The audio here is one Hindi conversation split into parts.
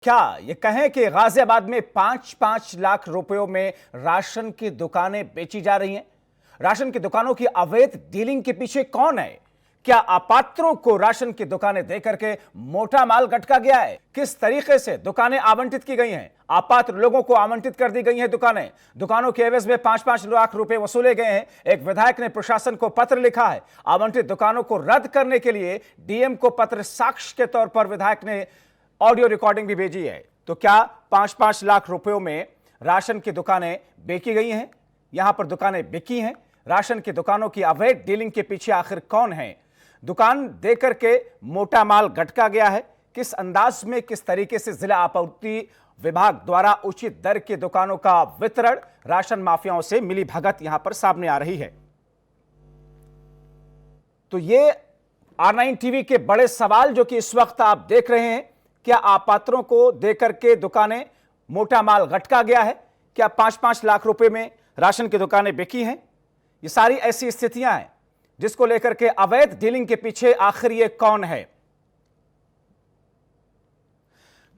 क्या ये कहें कि गाजियाबाद में 5-5 लाख रुपयों में राशन की दुकानें बेची जा रही हैं? राशन की दुकानों की अवैध डीलिंग के पीछे कौन है? क्या अपात्रों को राशन की दुकानें देकर के मोटा माल गटका गया है? किस तरीके से दुकानें आवंटित की गई हैं? अपात्र लोगों को आवंटित कर दी गई हैं दुकानें। दुकानों के एवज में 5-5 लाख रुपए वसूले गए हैं। एक विधायक ने प्रशासन को पत्र लिखा है। आवंटित दुकानों को रद्द करने के लिए डीएम को पत्र साक्ष्य के तौर पर विधायक ने ऑडियो रिकॉर्डिंग भी भेजी है। तो क्या 5-5 लाख रुपयों में राशन की दुकानें बेची गई हैं? यहां पर दुकानें बिकी हैं। राशन की दुकानों की अवैध डीलिंग के पीछे आखिर कौन है? दुकान देकर के मोटा माल गटका गया है। किस अंदाज में, किस तरीके से जिला आपूर्ति विभाग द्वारा उचित दर की दुकानों का वितरण राशन माफियाओं से मिली भगत यहां पर सामने आ रही है। तो ये R9 टीवी के बड़े सवाल जो कि इस वक्त आप देख रहे हैं, क्या अपात्रों को देकर के दुकानें मोटा माल गटका गया है? क्या 5-5 लाख रुपए में राशन की दुकानें बिकी हैं? ये सारी ऐसी स्थितियां हैं जिसको लेकर के अवैध डीलिंग के पीछे आखिर ये कौन है?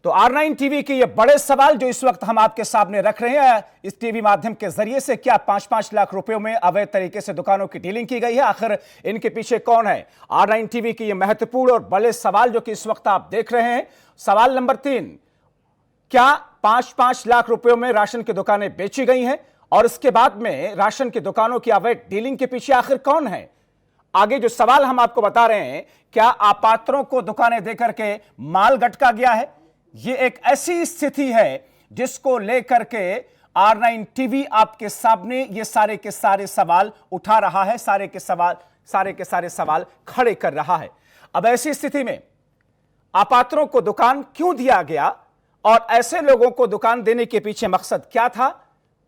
तो R9 टीवी के ये बड़े सवाल जो इस वक्त हम आपके सामने रख रहे हैं इस टीवी माध्यम के जरिए से, क्या 5-5 लाख रुपयों में अवैध तरीके से दुकानों की डीलिंग की गई है? आखिर इनके पीछे कौन है? R9 टीवी के ये महत्वपूर्ण और बड़े सवाल जो कि इस वक्त आप देख रहे हैं। सवाल नंबर 3, क्या 5-5 लाख रुपयों में राशन की दुकानें बेची गई हैं? और इसके बाद में राशन की दुकानों की अवैध डीलिंग के पीछे आखिर कौन है? आगे जो सवाल हम आपको बता रहे हैं, क्या अपात्रों को दुकानें देकर के माल गटका गया है? यह एक ऐसी स्थिति है जिसको लेकर के R9 टीवी आपके सामने ये सारे के सारे सवाल उठा रहा है, सारे के सारे सवाल खड़े कर रहा है। अब ऐसी स्थिति में अपात्रों को दुकान क्यों दिया गया और ऐसे लोगों को दुकान देने के पीछे मकसद क्या था?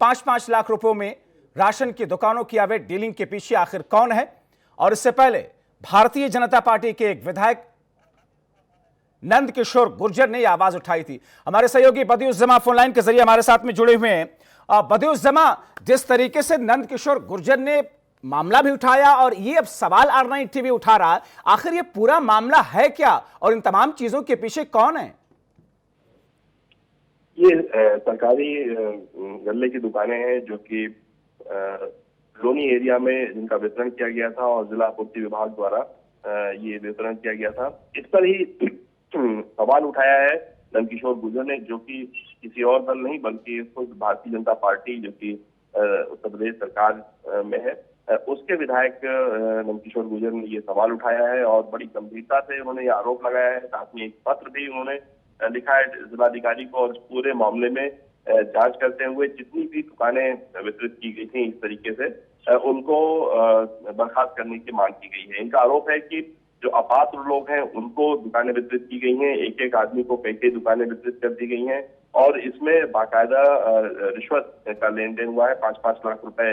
5-5 लाख रुपयों में राशन की दुकानों की अवैध डीलिंग के पीछे आखिर कौन है? और इससे पहले भारतीय जनता पार्टी के एक विधायक नंद किशोर गुर्जर ने यह आवाज उठाई थी। हमारे सहयोगी बदियुज्जमा फोन लाइन के जरिए हमारे साथ में जुड़े हुए हैं। बदियुज्जमा, जिस तरीके से नंद किशोर गुर्जर ने मामला भी उठाया और ये अब सवाल R9 टीवी उठा रहा है, आखिर ये पूरा मामला है क्या और इन तमाम चीजों के पीछे कौन है? ये सरकारी गल्ले की दुकानें हैं जो कि लोनी एरिया में जिनका वितरण किया गया था और जिला आपूर्ति विभाग द्वारा ये वितरण किया गया था। इस पर ही सवाल उठाया है नंदकिशोर गुर्जर ने, जो कि किसी और दल नहीं बल्कि खुद भारतीय जनता पार्टी जो कि उत्तर प्रदेश सरकार में है, उसके विधायक नंदकिशोर गुर्जर ने ये सवाल उठाया है और बड़ी गंभीरता से उन्होंने ये आरोप लगाया है। साथ में एक पत्र भी उन्होंने लिखा है जिलाधिकारी को और इस पूरे मामले में जांच करते हुए जितनी भी दुकानें वितरित की गई थी इस तरीके से उनको बर्खास्त करने की मांग की गई है। इनका आरोप है कि जो अपात्र लोग हैं उनको दुकानें वितरित की गई हैं, एक एक आदमी को कई दुकानें वितरित कर दी गई हैं और इसमें बाकायदा रिश्वत का लेन देन हुआ है। 5-5 लाख रुपए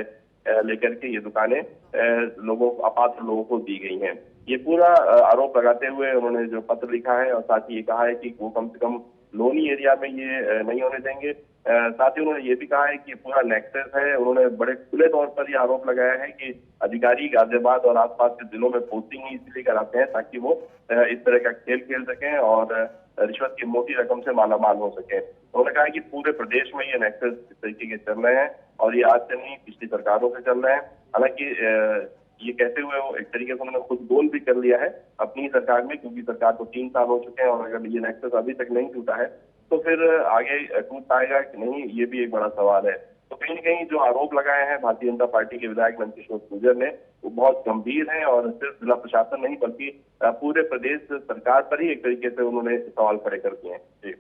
लेकर के ये दुकानें अपात्र लोगों को दी गई हैं। ये पूरा आरोप लगाते हुए उन्होंने जो पत्र लिखा है और साथ ही ये कहा है कि वो कम से कम लोनी एरिया में ये नहीं होने देंगे। साथ ही उन्होंने ये भी कहा है कि पूरा नेक्सस है। उन्होंने बड़े खुले तौर पर ये आरोप लगाया है कि अधिकारी गाजियाबाद और आसपास के जिलों में पोस्टिंग ही इसलिए कराते हैं ताकि वो इस तरह का खेल खेल सकें और रिश्वत की मोटी रकम से मालामाल हो सके। उन्होंने कहा है कि पूरे प्रदेश में ये नेक्सस इस तरीके के चल रहे हैं और ये आज से नहीं पिछली सरकारों से चल रहे हैं। हालांकि ये कहते हुए वो एक तरीके से उन्होंने खुद गोल भी कर लिया है अपनी सरकार में, क्योंकि सरकार को 3 साल हो चुके हैं और अगर ये नेक्सस अभी तक नहीं टूटा है तो फिर आगे टूट पाएगा कि नहीं, ये भी एक बड़ा सवाल है। तो कहीं न कहीं जो आरोप लगाए हैं भारतीय जनता पार्टी के विधायक नंदकिशोर गुर्जर ने वो बहुत गंभीर है और सिर्फ जिला प्रशासन नहीं बल्कि पूरे प्रदेश सरकार पर ही एक तरीके से उन्होंने सवाल खड़े कर दिए हैं।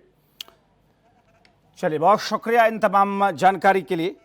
चलिए, बहुत शुक्रिया इन तमाम जानकारी के लिए।